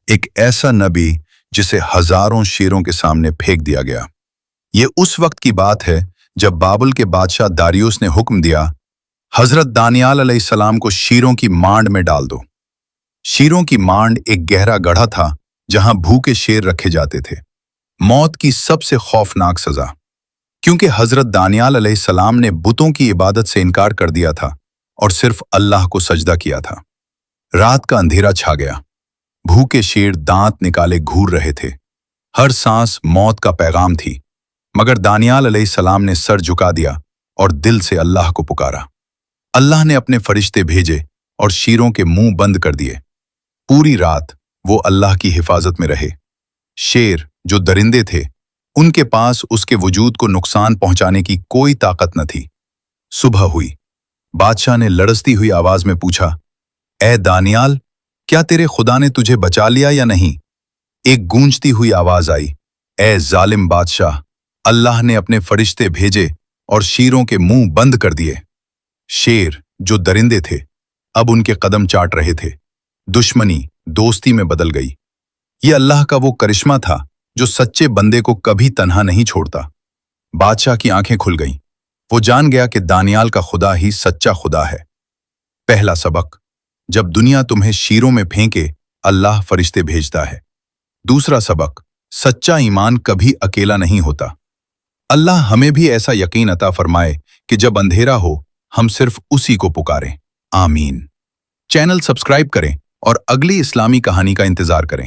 ایک ایسا نبی جسے ہزاروں شیروں کے سامنے پھینک دیا گیا۔ یہ اس وقت کی بات ہے جب بابل کے بادشاہ داریوس نے حکم دیا، حضرت دانیال علیہ السلام کو شیروں کی مانڈ میں ڈال دو۔ شیروں کی مانڈ ایک گہرا گڑھا تھا جہاں بھوکے شیر رکھے جاتے تھے، موت کی سب سے خوفناک سزا۔ کیونکہ حضرت دانیال علیہ السلام نے بتوں کی عبادت سے انکار کر دیا تھا اور صرف اللہ کو سجدہ کیا تھا۔ رات کا اندھیرا چھا گیا، بھوکے شیر دانت نکالے گھور رہے تھے، ہر سانس موت کا پیغام تھی، مگر دانیال علیہ السلام نے سر جھکا دیا اور دل سے اللہ کو پکارا۔ اللہ نے اپنے فرشتے بھیجے اور شیروں کے منہ بند کر دیے۔ پوری رات وہ اللہ کی حفاظت میں رہے۔ شیر جو درندے تھے، ان کے پاس اس کے وجود کو نقصان پہنچانے کی کوئی طاقت نہ تھی۔ صبح ہوئی، بادشاہ نے لڑزتی ہوئی آواز میں پوچھا، اے دانیال، کیا تیرے خدا نے تجھے بچا لیا یا نہیں؟ ایک گونجتی ہوئی آواز آئی، اے ظالم بادشاہ، اللہ نے اپنے فرشتے بھیجے اور شیروں کے منہ بند کر دیے۔ شیر جو درندے تھے اب ان کے قدم چاٹ رہے تھے، دشمنی دوستی میں بدل گئی۔ یہ اللہ کا وہ کرشمہ تھا جو سچے بندے کو کبھی تنہا نہیں چھوڑتا۔ بادشاہ کی آنکھیں کھل گئیں، وہ جان گیا کہ دانیال کا خدا ہی سچا خدا ہے۔ پہلا سبق، جب دنیا تمہیں شیروں میں پھینکے، اللہ فرشتے بھیجتا ہے۔ دوسرا سبق، سچا ایمان کبھی اکیلا نہیں ہوتا۔ اللہ ہمیں بھی ایسا یقین عطا فرمائے کہ جب اندھیرا ہو ہم صرف اسی کو پکاریں۔ آمین۔ چینل سبسکرائب کریں اور اگلی اسلامی کہانی کا انتظار کریں۔